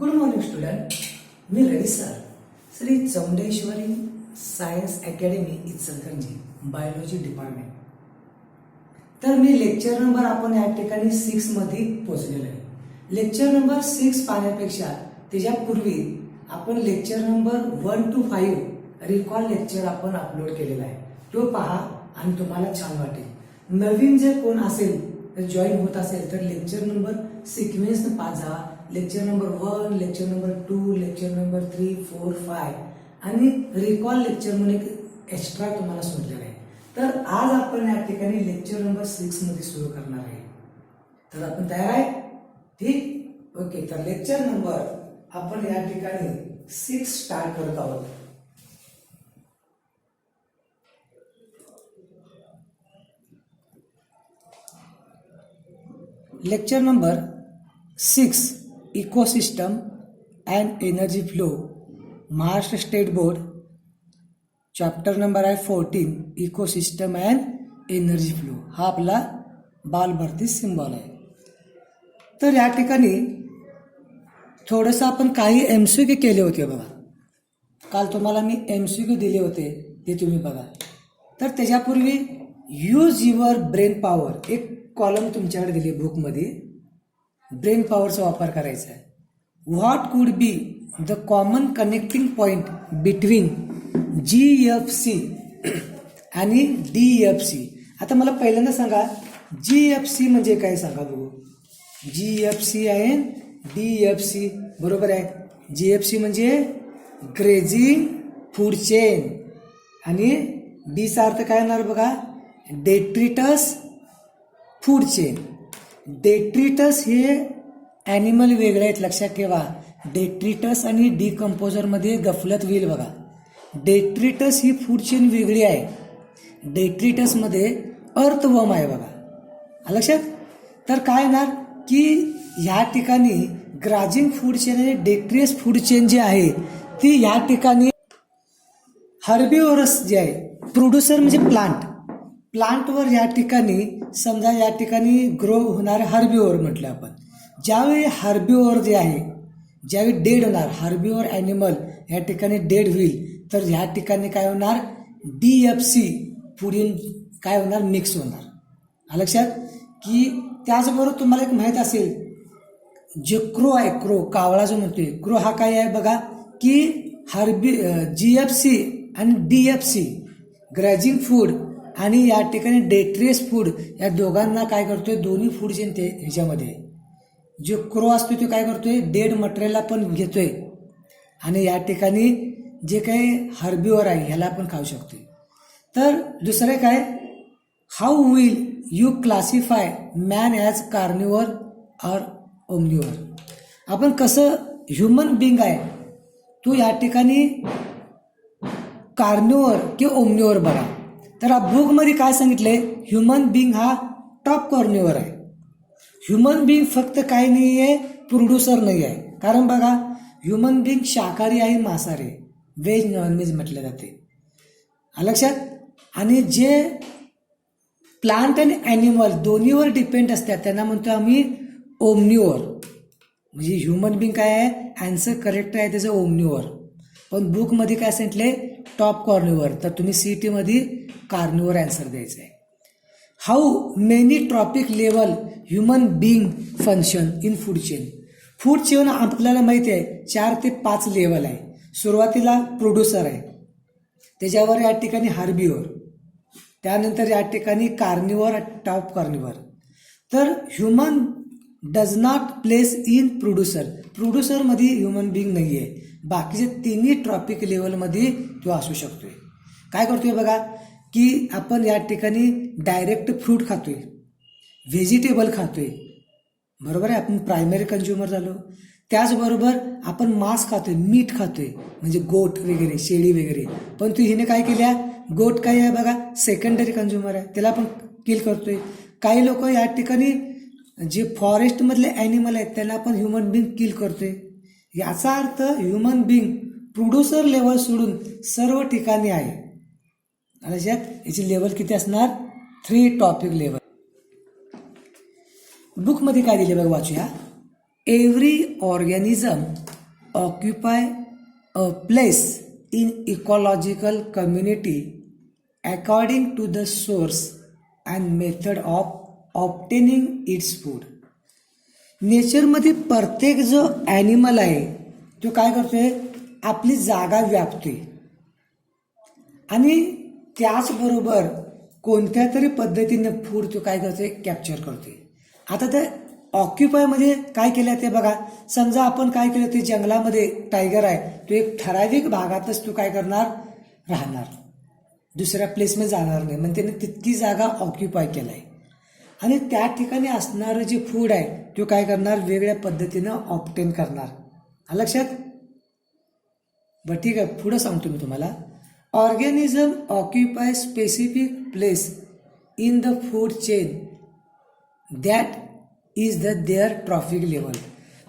Good morning student. मी Ravi sir, Shri Chaundeshwari science academy Ichalkaranji, biology department. तर मी लेक्चर नंबर आपण या ठिकाणी 6 मध्ये पोहोचलेलो आहे. लेक्चर नंबर 6 पाहण्यापेक्षा त्याच्यापूर्वी आपण lecture number 1 to 5 recall lecture आपण अपलोड केलेला आहे. तो पहा आणि तुम्हाला छान वाटेल. नवीन जर कोण असेल तर जॉईन होत असेल तर लेक्चर नंबर सिक्वेन्स पाहा. Lecture number 1, lecture number 2, lecture number 3, 4, 5 आणि रिकॉल लेक्चर म्हणून एक एक्स्ट्रा तुम्हाला सोडलेला आहे. तर आज आपण या ठिकाणी लेक्चर नंबर 6 मध्ये सुरू करणार आहे. तर आपण तयार आहे? ठीक, ओके. तर लेक्चर नंबर आपण या ठिकाणी 6 स्टार्ट करत आहोत. Lecture number 6 ecosystem and energy flow, Maharashtra state board. Chapter number आहे 14 इकोसिस्टम अँड एनर्जी फ्लो. हा आपला बालभारती सिम्बॉल आहे. तर या ठिकाणी थोडंसं आपण काही MCQ केले होते बघा. काल तुम्हाला मी MCQ दिले होते, ते तुम्ही बघा. तर त्याच्यापूर्वी यूज युअर ब्रेन पॉवर, एक कॉलम तुमच्याकडे दिली बुकमध्ये. ब्रेन पॉवरचा वापर करायचा आहे. What could be the common connecting point between GFC आणि DFC. आता मला पहिल्यांदा सांगा GFC म्हणजे काय सांगा बघू. GFC आहे DFC, बरोबर आहे. GFC म्हणजे ग्रेजिंग फूड चेन आणि Dचा अर्थ काय येणार बघा, डेट्रिटस फूड चेन. डेट्रिटस हे ॲनिमल वेगळे आहेत, लक्षात ठेवा. डेट्रिटस आणि डिकम्पोजरमध्ये गफलत होईल बघा. डेट्रिटस ही फूड चेन वेगळी आहे. डेट्रिटसमध्ये अर्थवर्म आहे बघा, लक्षात. तर काय येणार की ह्या ठिकाणी ग्राजिंग फूड चेन आणि डेट्रियस फूड चेन जी आहे ती ह्या ठिकाणी हर्बिओरस जे आहे, प्रोड्युसर म्हणजे प्लांटवर या ठिकाणी समजा या ठिकाणी ग्रो होणारे हर्बिओर म्हटलं आपण. ज्यावेळी हर्बिओर जे आहे, ज्यावेळी डेड होणार हर्बिओर ॲनिमल या ठिकाणी डेड होईल, तर ह्या ठिकाणी काय होणार, DFC पुढील काय होणार, मिक्स होणार. लक्षात. की त्याचबरोबर तुम्हाला एक माहीत असेल, जे क्रो आहे, क्रो कावळा जो म्हणतोय, क्रो हा काय आहे बघा, की GFC आणि DFC ग्रॅजिंग फूड आणि या ठिकाणी डेट्रियस फूड या दोघांना काय करतोय, दोन्ही फूड चेन ते ह्याच्यामध्ये. जो क्रो असतो तो काय करतोय, डेड मटेरियलला पण घेतोय आणि या ठिकाणी जे काही हर्बिओर आहे ह्याला पण खाऊ शकतोय. तर दुसरे काय, how will you classify man as carnivore or omnivore. आपण कसं ह्युमन बिंग आहे तो या ठिकाणी कार्निव्हर किंवा ओमनिव्हर बघा. तर बुकमध्ये काय सांगितलंय, ह्युमन बिंग हा टॉप कॉर्निव्हर आहे. ह्युमन बिंग फक्त काय नाही आहे, प्रोड्युसर नाही आहे. कारण बघा ह्युमन बिंग शाकाहारी आहे, मांसाहारी आहे, व्हेज नॉनव्हेज म्हटले जाते, लक्षात. आणि जे प्लांट आणि ॲनिमल दोन्हीवर डिपेंड असतात त्यांना म्हणतो आम्ही ओमनिव्हर. म्हणजे ह्युमन बिंग काय आहे, ॲन्सर करेक्ट आहे त्याचं ओमनिव्हर. पण बुकमध्ये काय सांगितलंय, टॉप कॉर्निव्हर. तर तुम्ही CT मध्ये कार्निव्हर ॲन्सर द्यायचं आहे. How many trophic level human being function in food chain. Food chain आपल्याला माहिती आहे 4 ते 5 लेवल आहे. सुरुवातीला प्रोड्युसर आहे, त्याच्यावर या ठिकाणी हार्बिओर, त्यानंतर या ठिकाणी कार्निव्हर, टॉप कार्निव्हर. तर human does not place in प्रोड्युसरमध्ये ह्युमन बिंग नाही आहे. बाकीचे तिन्ही ट्रॉपिक लेवलमध्ये तो असू शकतोय. काय करतोय बघा, की आपण या ठिकाणी डायरेक्ट फ्रूट खातोय, व्हेजिटेबल खातोय, बरोबर आहे. आपण प्रायमरी कंझ्युमर झालो. त्याचबरोबर आपण मांस खातोय, मीठ खातोय, म्हणजे गोट वगैरे, शेळी वगैरे. पण तू हिने काय केल्या, गोट काय आहे बघा, सेकंडरी कंझ्युमर आहे, त्याला पण किल करतोय. काही लोक या ठिकाणी जे फॉरेस्टमधले ॲनिमल आहेत त्यांना आपण ह्युमन बिंग किल करतोय. याचा अर्थ ह्युमन बिंग प्रोड्युसर लेवल सोडून सर्व ठिकाणी आहे. याची लेवल किती असणार, 3 टॉपिक लेवल. बुकमध्ये काय दिले बघा, वाचूया. Every organism occupy a place in ecological community according to the source and method of obtaining its food. नेचरमध्ये प्रत्येक जो ॲनिमल आहे तो काय करतोय, आपली जागा व्यापतोय आणि त्याचबरोबर कोणत्या तरी पद्धतीने फूड तो काय करतोय, कॅप्चर करतोय. आता त्या ऑक्युपायमध्ये काय केलं ते बघा. समजा आपण काय केलं, ते जंगलामध्ये टायगर आहे, तो एक ठराविक भागातच तो काय करणार, राहणार, दुसऱ्या प्लेसमध्ये जाणार नाही. म्हणजे त्याने तितकी जागा ऑक्युपाय केलं आहे आणि त्या ठिकाणी असणारं जे फूड आहे तो काय करणार, वेगळ्या पद्धतीनं ऑब्टेन करणार. लक्षात. बरं ठीक आहे, पुढं सांगतो मी तुम्हाला. Organism occupy specific place in the food chain that is the there trophic level.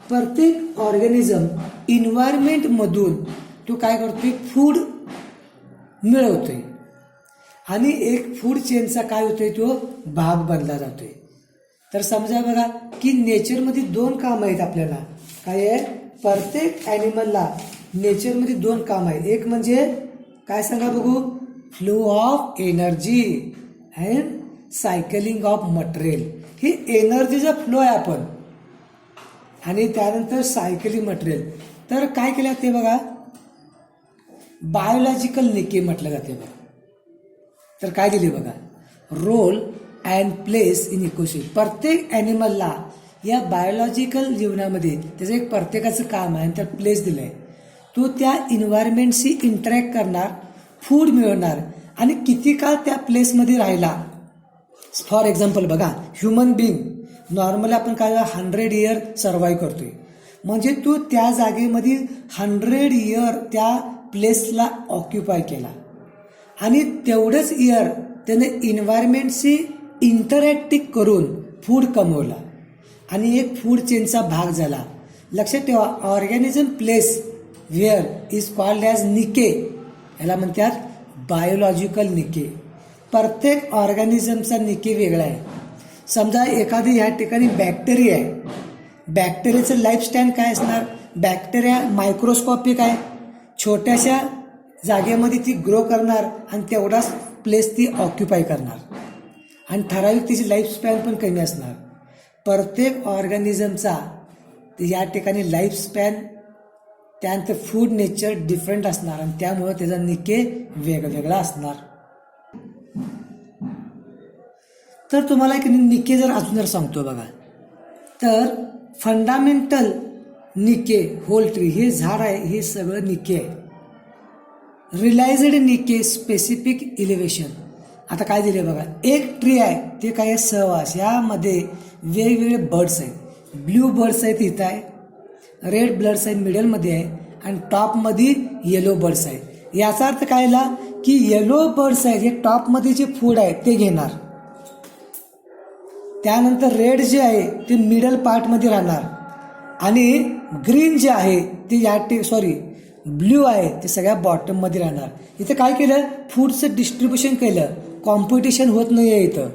प्रत्येक ऑर्गॅनिझम इन्व्हायरमेंटमधून तो काय करतोय, फूड मिळवतोय आणि एक फूड चेनचा काय होतोय, तो भाग बनला जातोय. तर समजा बघा की नेचरमध्ये दोन काम आहेत आपल्याला. काय आहे, प्रत्येक ॲनिमलला नेचरमध्ये दोन काम आहेत. एक म्हणजे काय सांगा बघू, flow of energy and cycling of material. ही एनर्जीचा फ्लो आहे आपण आणि त्यानंतर सायकलिंग मटेरियल. तर काय केलं ते बघा, बायोलॉजिकल निके म्हटलं जाते बघा. तर काय दिले बघा, role and place in ecosystem. प्रत्येक ॲनिमलला या बायोलॉजिकल जीवनामध्ये त्याचं एक प्रत्येकाचं काम आहे आणि त्यात प्लेस दिलं आहे. तो त्या इन्व्हायरमेंटशी इंटरॅक्ट करणार, फूड मिळवणार आणि किती काळ त्या प्लेसमध्ये राहिला. फॉर एक्झाम्पल बघा, ह्युमन बिईंग नॉर्मली आपण काय 100 इयर सर्वाईव्ह करतोय. म्हणजे तो त्या जागेमध्ये 100 इयर त्या प्लेसला ऑक्युपाय केला आणि तेवढंच इयर त्याने इन्व्हायरमेंटशी इंटरॅक्टिव्ह करून फूड कमवला आणि एक फूड चेनचा भाग झाला. लक्षात ठेवा, organism place where is called as निके. याला म्हणतात बायोलॉजिकल निके. प्रत्येक ऑर्गॅनिझमचा निके वेगळा आहे. समजा एखादी ह्या ठिकाणी बॅक्टेरिया आहे, बॅक्टेरियाचं लाईफ स्पॅन काय असणार, बॅक्टेरिया मायक्रोस्कॉपिक आहे, छोट्याशा जागेमध्ये ती ग्रो करणार आणि तेवढाच प्लेस ती ऑक्युपाय करणार आणि ठराविक तिची लाईफ स्पॅन पण कमी असणार. प्रत्येक ऑर्गॅनिझमचा या ठिकाणी लाईफ स्पॅन, त्यानंतर फूड नेचर डिफरंट असणार आणि त्यामुळं त्याचा निके वेगवेगळा असणार. तर तुम्हाला एक निके जर अजून जर सांगतो बघा, तर फंडामेंटल निके, होल ट्री हे झाड आहे, हे सगळं निके आहे. रिलायझड निके, स्पेसिफिक इलिव्हेशन. आता काय दिले बघा, एक ट्री आहे ते काय आहे, सहवास. यामध्ये वेगवेगळे बर्ड्स आहेत. ब्ल्यू बर्ड्स आहेत इथं आहे, रेड बर्ड्स आहेत मिडलमध्ये आहे आणि टॉपमध्ये येलो बर्ड्स आहेत. याचा अर्थ काय आला की येलो बर्ड्स आहेत हे टॉपमध्ये जे फूड आहे ते घेणार, त्यानंतर रेड जे आहे ते मिडल पार्टमध्ये राहणार आणि ग्रीन जे आहे ते ब्ल्यू आहे ते सगळ्या बॉटममध्ये राहणार. इथं काय केलं, फूडचं डिस्ट्रीब्युशन केलं, कॉम्पिटिशन होत नाही आहे इथं.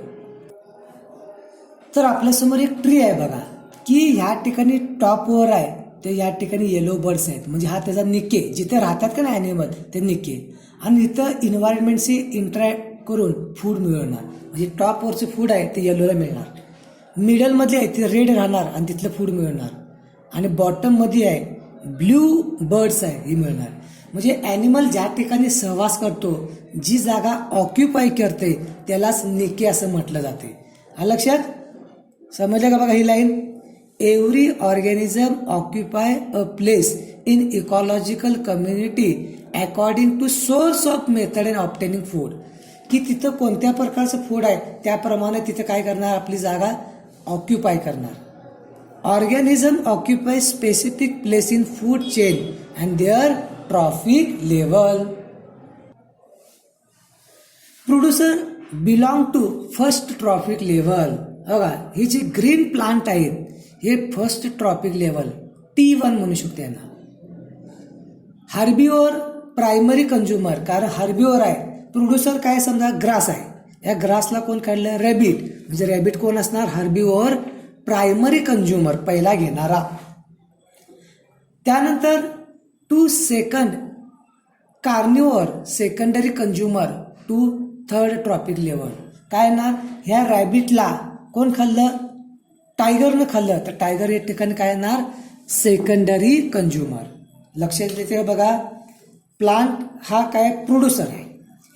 तर आपल्यासमोर एक ट्री आहे बघा की ह्या ठिकाणी टॉपवर आहे ते या ठिकाणी येलो बर्ड्स आहेत, म्हणजे हा त्याचा निके, जिथे राहतात का नाही ॲनिमल ते निके. आणि इथं इन्व्हायरमेंटशी इंटरॅक्ट करून फूड मिळवणार, म्हणजे टॉपवरचं फूड आहे ते येलोला मिळणार, मिडलमध्ये आहे ते रेड राहणार आणि तिथलं फूड मिळणार आणि बॉटममध्ये आहे ब्ल्यू बर्ड्स आहे हे मिळणार. म्हणजे ॲनिमल ज्या ठिकाणी सहवास करतो, जी जागा ऑक्युपाय करते त्यालाच निके असं म्हटलं जाते. लक्षात समजलं का बघा ही line. Every organism occupy a place in ecological community according to source of method and obtaining food. की तिथं कोणत्या प्रकारचं फूड आहे त्याप्रमाणे तिथं काय करणार, आपली जागा ऑक्युपाय करणार. Organism occupy specific place in food chain and their trophic level. Producer belong to first trophic level. बघा ही जी ग्रीन प्लांट आहेत हे फर्स्ट ट्रॉपिक लेवल T1 म्हणू शकते यांना. हर्बिओर प्रायमरी कंझ्युमर, कारण हर्बिओर आहे. प्रोड्युसर काय, समजा ग्रास आहे, या ग्रासला कोण काढलं, रॅबिट. म्हणजे रॅबिट कोण असणार, हर्बिओर प्रायमरी कंझ्युमर, पहिला घेणारा. त्यानंतर to second carnivore secondary consumer to third trophic level. काय ना, ह्या रॅबिटला कोण खाल्लं? टायगरनं खाल्लं. तर टायगर या ठिकाणी काय येणार? Secondary consumer. लक्षात येते बघा, प्लांट हा काय प्रोड्युसर आहे.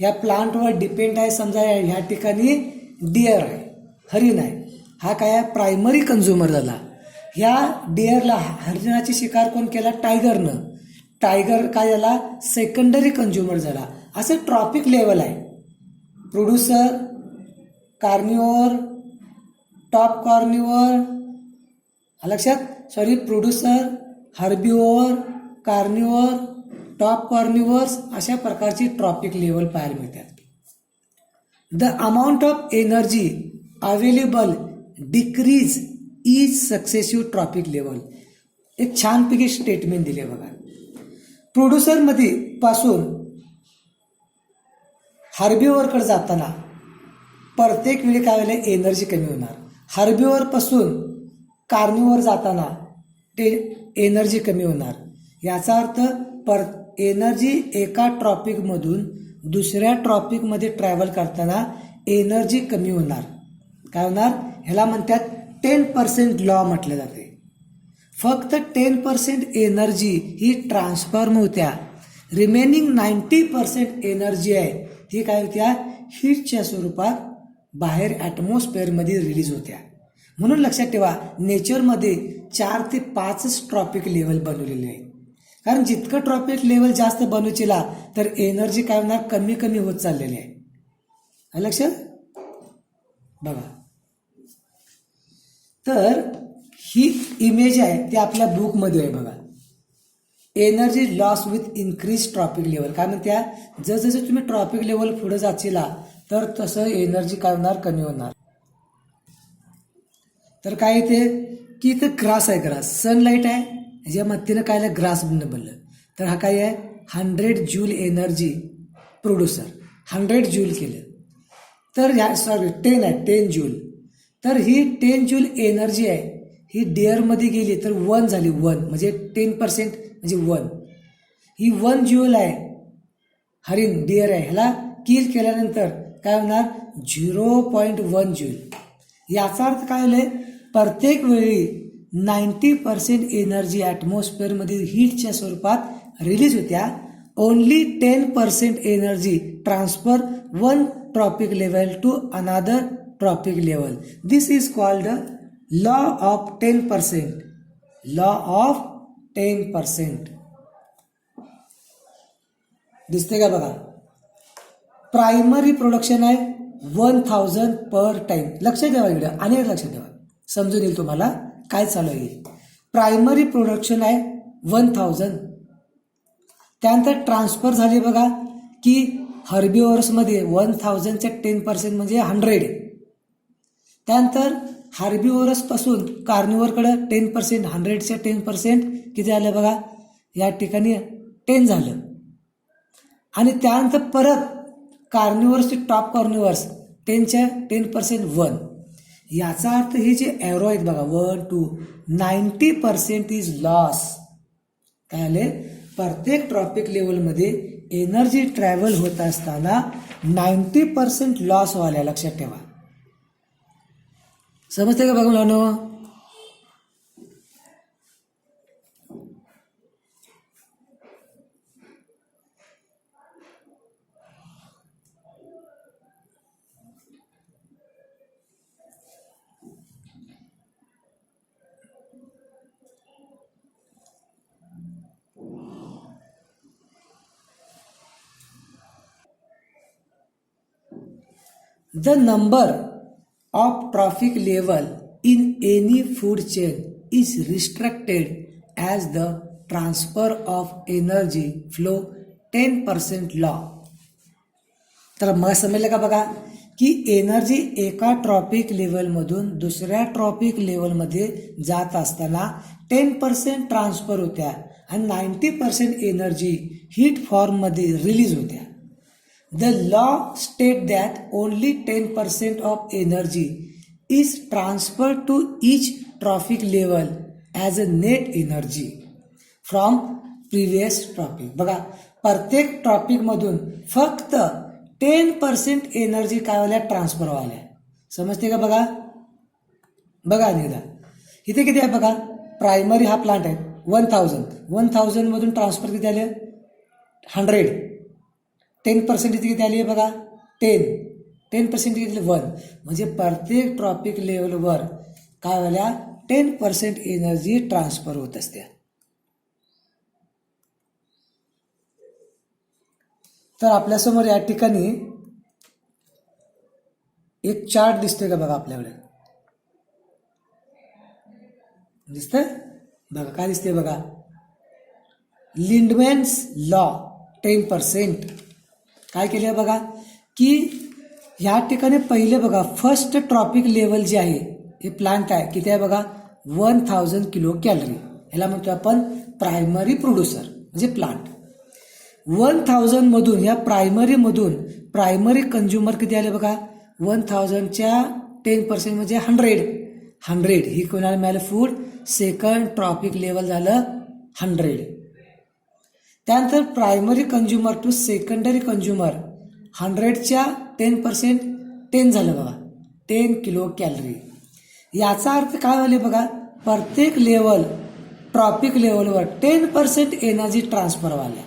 या प्लांटवर डिपेंड आहे. समजा ह्या ठिकाणी डिअर आहे, हरिण आहे. हा काय प्रायमरी कंझ्युमर झाला. ह्या डिअरला, हरिणाची शिकार कोण केला? टायगरनं. टायगर काय झाला? सेकंडरी कंझ्युमर झाला. असं ट्रॉपिक लेवल आहे. प्रोड्युसर, कार्निव्हर, टॉप कार्निव्हर, लक्षात, प्रोड्युसर, हर्बिव्हर, कार्निव्हर, टॉप कार्निव्हर्स, अशा प्रकारची ट्रॉपिक लेवल पाहायला मिळतात. The amount of energy available decrease is successive trophic level. एक छानपैकी स्टेटमेंट दिले बघा. प्रोड्युसरमध्ये पासून हार्बिव्हरकडे जाताना प्रत्येक वेळी काय होईल? एनर्जी कमी होणार. हार्बिव्हर पासून कार्निव्हर जाताना ते एनर्जी कमी होणार. याचा अर्थ एनर्जी एका ट्रॉपिकमधून दुसऱ्या ट्रॉपिकमध्ये ट्रॅव्हल करताना एनर्जी कमी होणार. काय होणार? ह्याला म्हणतात 10% लॉ म्हटलं जाते. फक्त 10% एनर्जी ही ट्रान्सफॉर्म होत्या. रिमेनिंग 90% एनर्जी आहे ही काय होत्या? हीटच्या स्वरूपात बाहेर ॲटमॉस्फिअरमध्ये रिलीज होत्या. म्हणून लक्षात ठेवा, नेचरमध्ये 4 ते 5 ट्रॉपिक लेवल बनवलेले आहे. कारण जितकं ट्रॉपिक लेवल जास्त बनवचिला तर एनर्जी काय होणार? कमी कमी होत चाललेली आहे. लक्षात बघा. तर ही इमेज आहे ती आपल्या बुकमध्ये आहे बघा. Energy loss with increase tropic level. काय म्हणत्या? जसजसं तुम्ही ट्रॉपिक लेवल पुढे जाचिला तर तसं एनर्जी काय होणार? कमी होणार. तर काय येते की इथं ग्रास आहे. ग्रास सनलाईट आहे, ह्याच्या मदतीनं काय ग्रास बनलं. तर हा काय आहे? 100 जूल एनर्जी प्रोड्युसर 100 जूल केलं. तर ह्या 10 आहे, 10 जूल. तर ही 10 जूल एनर्जी आहे ही डिअरमध्ये गेली तर 1 झाली. 1 म्हणजे 10% म्हणजे 1. ही 1 जूल आहे. हरिण डिअर आहे, ह्याला किल केल्यानंतर काय होणार? 0.1 जूल. याचा अर्थ काय होईल? प्रत्येक वेळी 90% एनर्जी ॲटमॉस्फिअरमध्ये हीटच्या स्वरूपात रिलीज होत्या. Only 10% energy transfer one trophic level to another trophic level. This is called law of 10%. Law of 10%. दिसते का बघा? प्रायमरी प्रोडक्शन आहे 1000 पर टाइम. लक्षात ठेवा, इकडे अनेक लक्षात ठेवा, समजून येईल तुम्हाला काय चालू आहे. प्रायमरी प्रोडक्शन आहे 1000. त्यानंतर ट्रान्सफर झाली बघा की हर्बिव्हर्समध्ये 1000च्या 10% म्हणजे 100. त्यानंतर हार्बिव्हरसपासून कार्निव्हरकडे 10%, 100च्या 10% किती झालं बघा? या ठिकाणी 10 झालं. आणि त्यानंतर परत कार्निव्हर्स ते टॉप कार्निव्हर्स 10च्या 10% 1. याचा अर्थ हे जे एरो आहेत बघा 1, 2, 90% इज लॉस. काय आले? प्रत्येक ट्रॉपिक लेवलमध्ये एनर्जी ट्रॅव्हल होत असताना 90% लॉस व्हायला. लक्षात ठेवा. समजते का बघा मुलांनो? The number of trophic level in any food chain is restricted as the transfer of energy flow 10% law. तर मग समजलं का बघा की एनर्जी एका ट्रॉपिक लेवलमधून दुसऱ्या ट्रॉपिक लेवलमध्ये जात असताना 10% ट्रान्सफर होत्या आणि 90% एनर्जी हीट फॉर्ममध्ये रिलीज होत्या. The law states that only 10% of energy is transferred to each trophic level as a net energy from previous trophic. बघा प्रत्येक ट्रॉपिकमधून फक्त 10% एनर्जी काय व्हायला ट्रान्सफर व्हायला. समजते का? बघा बघा निदा इथे किती आहे बघा. प्रायमरी हा प्लांट आहे 1000 मधून ट्रान्सफर किती आले 100. 10% इथे किती आली आहे बघा 10% किती 1. म्हणजे प्रत्येक ट्रॉपिक लेवलवर काय व्हायला 10% एनर्जी ट्रान्सफर होत असते. तर आपल्यासमोर या ठिकाणी एक चार्ट दिसतोय का बघा आपल्याकडे. दिसतंय बघा. काय दिसतंय बघा. लिंडमॅन्स लॉ 10%. काय केलं बघा की या ठिकाणी पहिले बघा फर्स्ट ट्रॉपिक लेवल जे आहे हे प्लांट आहे किती आहे बघा 1000 किलो कॅलरी. ह्याला म्हणतो आपण प्रायमरी प्रोड्युसर म्हणजे प्लांट. 1000 मधून या प्रायमरी कंझ्युमर किती आले बघा 1000च्या 10% म्हणजे 100 ही कोणाला मिळालं फूड. सेकंड ट्रॉपिक लेवल झालं 100. त्यानंतर primary consumer to secondary consumer 100च्या 10% 10 झालं बघा 10 किलो कॅलरी. याचा अर्थ काय झाले बघा प्रत्येक लेवल ट्रॉपिक लेवलवर 10% एनर्जी ट्रान्सफर व्हायला.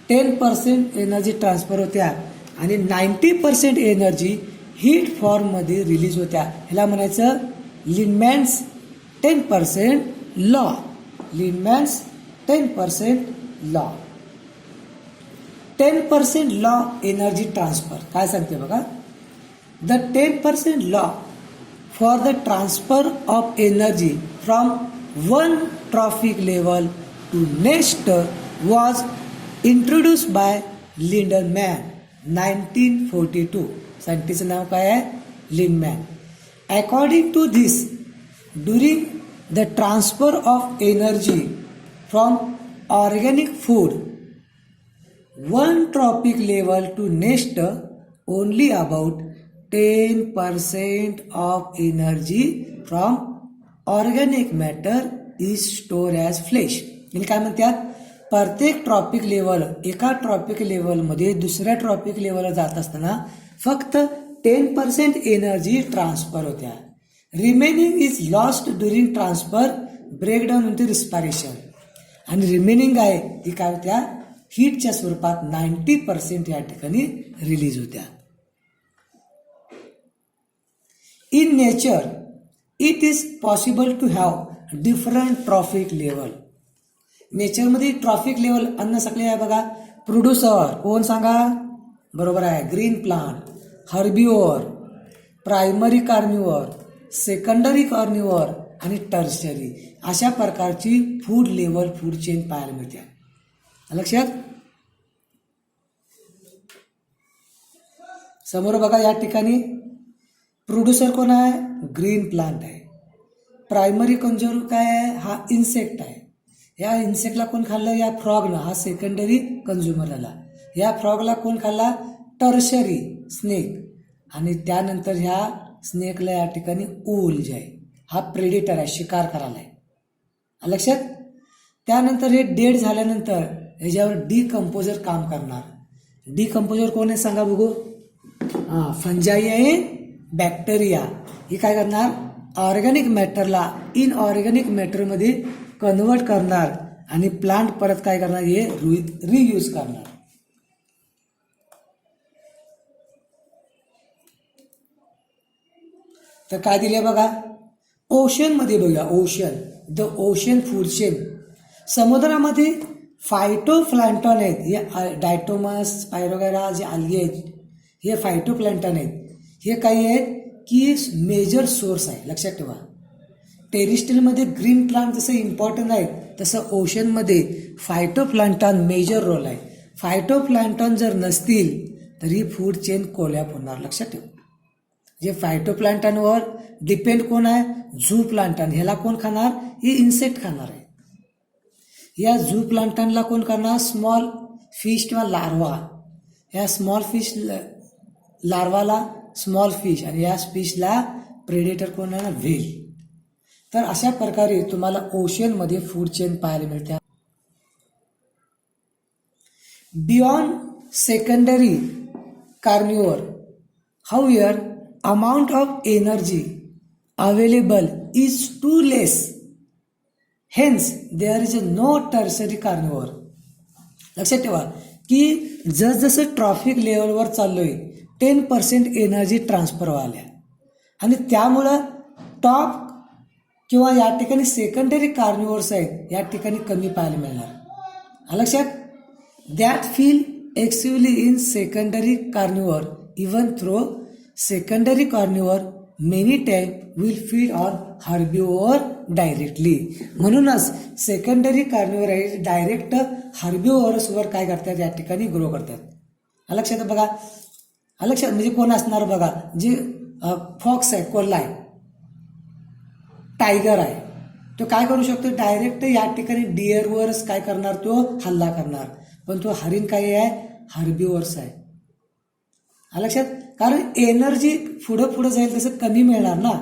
10% एनर्जी ट्रान्सफर होत्या आणि 90% एनर्जी हीट फॉर्ममध्ये रिलीज होत्या. ह्याला म्हणायचं Lindeman's 10% law. Lindeman's 10% law. 10% law energy transfer काय सांगते बघा. The 10% law for the transfer of energy from one trophic level to next was introduce by Lindeman 1942. सायंटिस्टचं नाव काय आहे Lindeman. According to this during the transfer of energy from organic food one trophic level to next only about 10% of energy from organic matter is store as flesh. म्हणजे काय म्हणतात प्रत्येक trophic level एका tropic लेवलमध्ये दुसऱ्या tropic लेवलला जात असताना फक्त 10% एनर्जी ट्रान्सफर होत्या. Remaining is lost during transfer breakdown into respiration. आणि रिमेनिंग आहे ती काय होत्या हीटच्या स्वरूपात 90% या ठिकाणी रिलीज होत्या. In nature it is possible to have different trophic level. नेचरमध्ये ट्रॉपिक लेवल अन्न सगळे आहे बघा. प्रोड्युसर कोण सांगा बरोबर आहे green plant, herbivore, primary carnivore, secondary carnivore आणि टर्शरी अशा प्रकारची फूड लेवल फूड चेन पाहायला मिळते. लक्षात समोर बघा या ठिकाणी प्रोड्युसर कोण आहे ग्रीन प्लांट आहे. प्रायमरी कंझ्युमर काय आहे हा इन्सेक्ट आहे. या इन्सेक्टला कोण खाल्लं या फ्रॉगनं हा सेकंडरी कंझ्युमर आला. या फ्रॉगला कोण खाल्ला टर्शरी स्नेक. आणि त्यानंतर ह्या स्नेकला या ठिकाणी ऊल जे आहे हा प्रेडेटर आहे शिकार करायला आहे. लक्षात. त्यानंतर हे डेड झाल्यानंतर ह्याच्यावर डिकम्पोजर काम करणार. डिकम्पोजर कोण आहे सांगा बघू. फंजाई आहे बॅक्टेरिया. ही काय करणार ऑर्गॅनिक मॅटरला इनऑर्गॅनिक मॅटरमध्ये कन्वर्ट करणार आणि प्लांट परत काय करणार हे रियूज करणार. तर काय दिले बघा ओशनमध्ये बघूया. Ocean the ocean food chain. समुद्रामध्ये फायटोप्लॅन्टॉन आहेत. हे डायटोमस स्पायरोगैरा जे आल्गे आहेत हे फायटोप्लॅन्टॉन आहेत. हे काही आहेत की मेजर सोर्स आहे. लक्षात ठेवा. टेरिस्ट्रियलमध्ये ग्रीन प्लांट जसं इम्पॉर्टंट आहे तसं ओशनमध्ये फायटोप्लॅन्टॉन मेजर रोल आहे. फायटोप्लॅन्टॉन जर नसतील तर ही फूड चेन कोलॅप होणार. लक्षात ठेवा. जे फायटोप्लॅन्टॉनवर डिपेंड कोण आहे झू प्लांटन. ह्याला कोण खाणार हे इन्सेक्ट खाणार आहे. या झू प्लांटनला कोण करणार स्मॉल फिश किंवा लार्वा. या स्मॉल फिश लार्वाला स्मॉल फिश आणि या फिशला प्रेडेटर कोण आहे व्हेल. तर अशा प्रकारे तुम्हाला ओशनमध्ये फूड चेन पाहायला मिळते. beyond secondary carnivore. However, amount of energy available is too less. Hence, there is no tertiary carnivore. लक्षात ठेवा की जसजसं ट्रॉफिक लेवलवर चाललोय 10% एनर्जी ट्रान्सफर व्हायला आणि त्यामुळं टॉप किंवा या ठिकाणी सेकंडरी कार्निव्हर्स आहेत या ठिकाणी कमी पाहायला मिळणार. लक्षात that feel exclusively in secondary carnivore even through secondary carnivore many time will feed on herbivore directly. म्हणूनच सेकंडरी कार्निव्हर आहे डायरेक्ट हार्बिओवरसवर काय करतात या ठिकाणी ग्रो करतात. लक्षात बघा लक्षात म्हणजे कोण असणार बघा जे फॉक्स आहे कोल्हा आहे टायगर आहे तो काय करू शकतो डायरेक्ट या ठिकाणी डिअरवरच काय करणार तो हल्ला करणार. पण तो हरिण काय आहे हार्बिओवर्स आहे. लक्षात कारण एनर्जी पुढं जाईल तसं कमी मिळणार ना.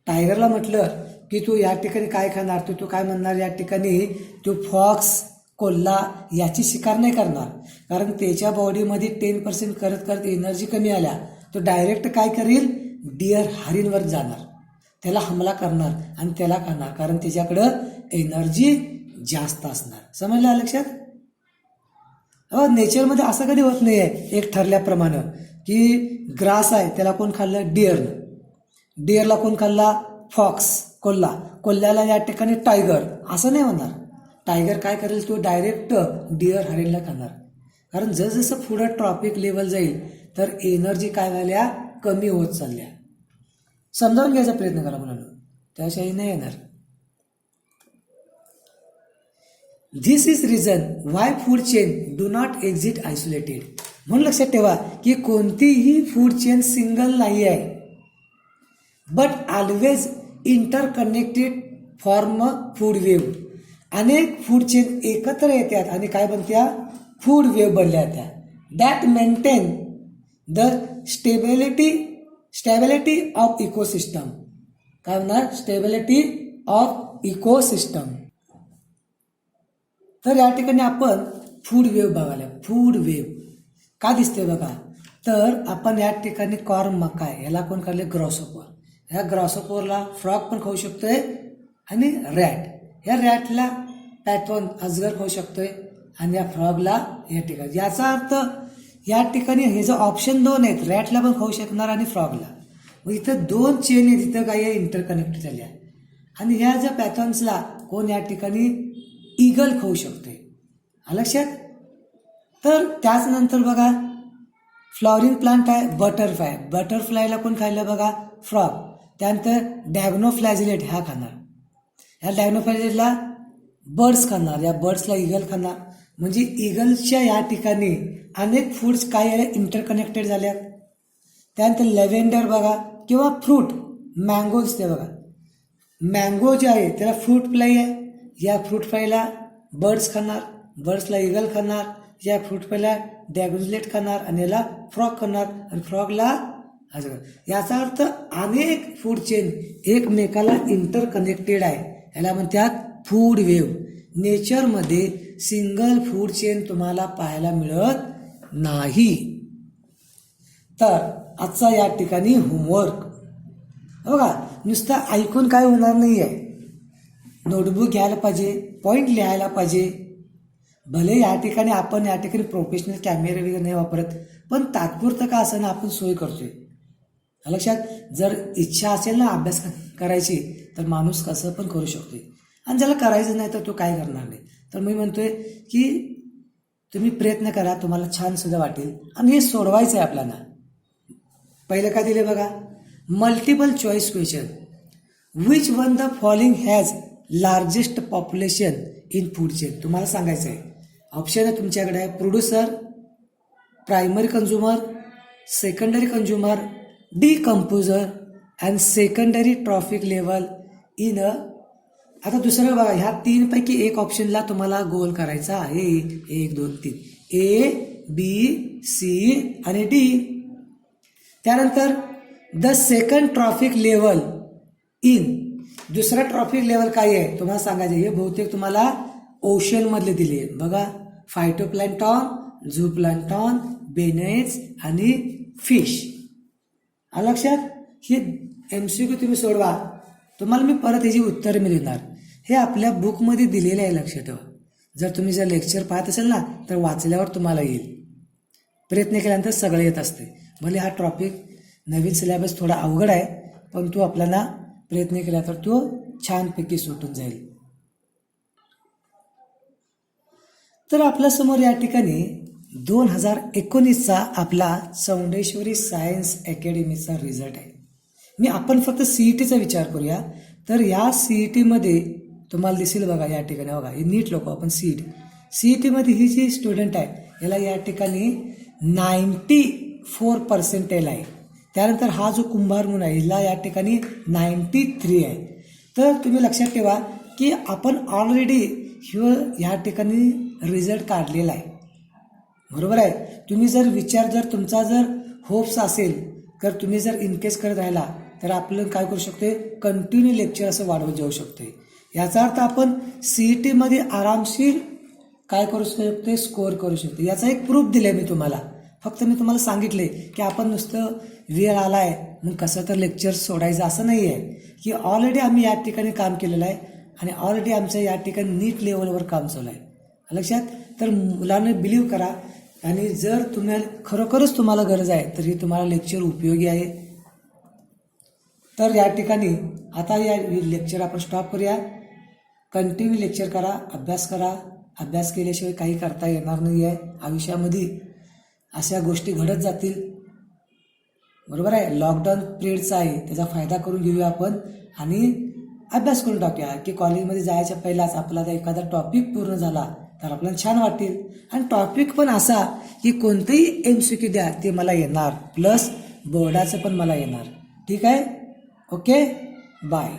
टायगरला म्हटलं की तू या ठिकाणी काय खाणार तू काय म्हणणार या ठिकाणी तो फॉक्स कोल्हा याची शिकार नाही करणार कारण त्याच्या बॉडीमध्ये 10% करत एनर्जी कमी आल्या तो डायरेक्ट काय करेल डिअर हरिणवर जाणार त्याला हमला करणार आणि त्याला खाणार कारण त्याच्याकडं एनर्जी जास्त असणार. समजलं लक्षात. नेचरमध्ये असं कधी होत नाही आहे एक ठरल्याप्रमाणे की ग्रास आहे त्याला कोण खाल्लं डिअरला कोण खाल्ला फॉक्स कोल्ह्याला या ठिकाणी टायगर असं नाही होणार. टायगर काय करेल तो डायरेक्ट डिअर हरिणला खाणार कारण जसजसं पुढं ट्रॉफिक लेवल जाईल तर एनर्जी काय झाल्या कमी होत चालल्या. समजावून घ्यायचा प्रयत्न करा मुलांना त्याशिवाय नाही येणार. This is reason why food chain do not exist isolated. म्हणून लक्षात ठेवा की कोणतीही फूड चेन सिंगल नाही आहे but always interconnected form food wave. अनेक फूड चेन एकत्र येतात आणि काय बनत्या फूड वेव्ह बनल्या त्या that maintain the stability of ecosystem. काय म्हणणार स्टेबिलिटी ऑफ इकोसिस्टम. तर या ठिकाणी आपण फूड वेव्ह बघायला फूड वेव्ह का दिसते बघा तर आपण या ठिकाणी कॉर्न मका आहे याला कोण खाल्ले ग्रॉसोपोर. ह्या ग्रॉसोपोरला फ्रॉग पण खाऊ शकतोय आणि रॅट या रॅटला पॅथॉन अजगर खाऊ शकतोय आणि या फ्रॉगला या ठिकाणी याचा अर्थ या ठिकाणी हे जो ऑप्शन 2 आहेत रॅटला पण खाऊ शकणार आणि फ्रॉगला. मग इथं 2 चेन आहेत इथं काय इंटरकनेक्ट झाल्या आणि ह्या ज्या पॅथॉन्सला कोण या ठिकाणी ईगल खाऊ शकते. लक्षात. तर त्याचनंतर बघा फ्लॉवरिंग प्लांट आहे बटरफ्लायला कोण खायला बघा फ्रॉग. त्यानंतर डॅग्नोफ्लॅजिलेट ह्या खाणार ह्या डॅग्नोफ्लॅजिलेटला बर्ड्स खाणार या बर्ड्सला ईगल खाणार. म्हणजे ईगलच्या या ठिकाणी अनेक फूड्स काय आहे इंटरकनेक्टेड झाल्या. त्यानंतर लेव्हेंडर बघा किंवा फ्रूट मँगो दिसते बघा मँगो जे आहे त्याला फ्रूट फ्लाय आहे या फ्रूट फ्लायला बर्ड्स खाणार बर्ड्सला ईगल खाणार या फ्रूट फ्लायला डॅग्नोफ्लॅजिलेट खाणार आणि याला फ्रॉग खाणार आणि फ्रॉगला अजगर. याचा अर्थ अनेक फूड चेन एकमेकाला इंटरकनेक्टेड आहे याला म्हणतात फूड वेव्ह. नेचरमध्ये सिंगल फूड चेन तुम्हाला पाहायला मिळत नाही. तर आजचा या ठिकाणी होमवर्क बघा नुसतं ऐकून काय होणार नाही आहे. नोटबुक घ्यायला पाहिजे पॉईंट लिहायला पाहिजे. भले या ठिकाणी आपण या ठिकाणी प्रोफेशनल कॅमेरे वगैरे नाही वापरत पण तात्पुरतं का असं ना आपण सोय करतोय. लक्षात. जर इच्छा असेल ना अभ्यास करायची तर माणूस कसं पण करू शकतोय आणि ज्याला करायचं नाही तर तो काय करणार नाही. तर मी म्हणतोय की तुम्ही प्रयत्न करा तुम्हाला छान सुद्धा वाटेल आणि हे सोडवायचं आहे आपल्याला. पहिलं काय दिले बघा multiple choice question. Which one the following has largest population in food chain. तुम्हाला सांगायचं आहे. ऑप्शन आहे तुमच्याकडे आहे producer primary consumer secondary consumer decomposer and secondary trophic level in a. आता दुसरं बघा ह्या 3 पैकी एक ऑप्शनला तुम्हाला गोल करायचा आहे. 1 2 3 ए बी सी आणि डी. त्यानंतर the second trophic level in. दुसरा ट्रॉफिक लेवल काय आहे तुम्हाला सांगायचं. हे बहुतेक तुम्हाला ओशन मधले दिले बघा फायटोप्लॅन्टॉन, झूप्लॅन्टॉन, बेनेट्स आणि फिश. आलं लक्षात? हे MCQ तुम्ही सोडवा, तुम्हाला मी परत याची उत्तर मी देणार. हे आपल्या बुकमध्ये दिलेले आहे, लक्षात ठेवा. जर लेक्चर पाहत असेल ना तर वाचल्यावर तुम्हाला येईल. प्रयत्न केल्यानंतर सगळं येत असते. भले हा टॉपिक नवीन सिलेबस थोडा अवघड आहे, पण तो आपल्याला प्रयत्न केला तर तो छानपैकी सुटून जाईल. तर आपल्यासमोर या ठिकाणी 2019चा आपला चौंडेश्वरी सायन्स अकॅडमीचा रिझल्ट आहे. आपण फक्त CETचा विचार करूया. तर या CETमध्ये तुम्हाला दिसेल बघा, या ठिकाणी बघा, हे नीट लोक आपण CETमध्ये ही जी स्टुडंट आहे याला या ठिकाणी 94% आहे. त्यानंतर हा जो कुंभार म्हणून आहे हिला या ठिकाणी 93 आहे. तर तुम्ही लक्षात ठेवा की आपण ऑलरेडी ह्या ठिकाणी रिझल्ट काढलेला आहे, बरोबर आहे. तुम्ही जर तुमचा होप्स असेल तर तुम्ही इनकेस करत राहिला तर आपलं काय करू शकते, कंटिन्यू लेक्चर असं वाढवत जाऊ शकते. याचा अर्थ आपण CETमध्ये आरामशीर काय करू शकते, स्कोअर करू शकते. याचा एक प्रूफ दिले मी तुम्हाला. फक्त मी तुम्हाला सांगितले की आपण नुसतं वेळ आलाय मग कसं तर लेक्चर सोडायचं असं नाही आहे, की ऑलरेडी आम्ही या ठिकाणी काम केलेलं आहे आणि ऑलरेडी आमचं या ठिकाणी नीट लेवलवर काम चालू आहे, लक्षात. तर मुलांना बिलीव्ह करा आणि जर तुम्हाला खरोखरच तुम्हाला गरज आहे तर हे तुम्हाला लेक्चर उपयोगी आहे. तर या ठिकाणी आता या लेक्चर आपण स्टॉप करूया. कंटिन्यू लेक्चर करा, अभ्यास करा. अभ्यास केल्याशिवाय काही करता येणार नाही आहे आयुष्यामध्ये. अशा गोष्टी घडत जातील, बरोबर आहे. लॉकडाऊन पिरियडचा आहे, त्याचा फायदा करून घेऊया आपण आणि अभ्यास करून टाकूया की कॉलेजमध्ये जायच्या पहिलाच आपला एखादा टॉपिक पूर्ण झाला तर आपल्याला छान वाटेल. आणि टॉपिक पण असा की कोणतेही MCQ द्या ते मला येणार, प्लस बोर्डाचं पण मला येणार. ठीक आहे, ओके, बाय.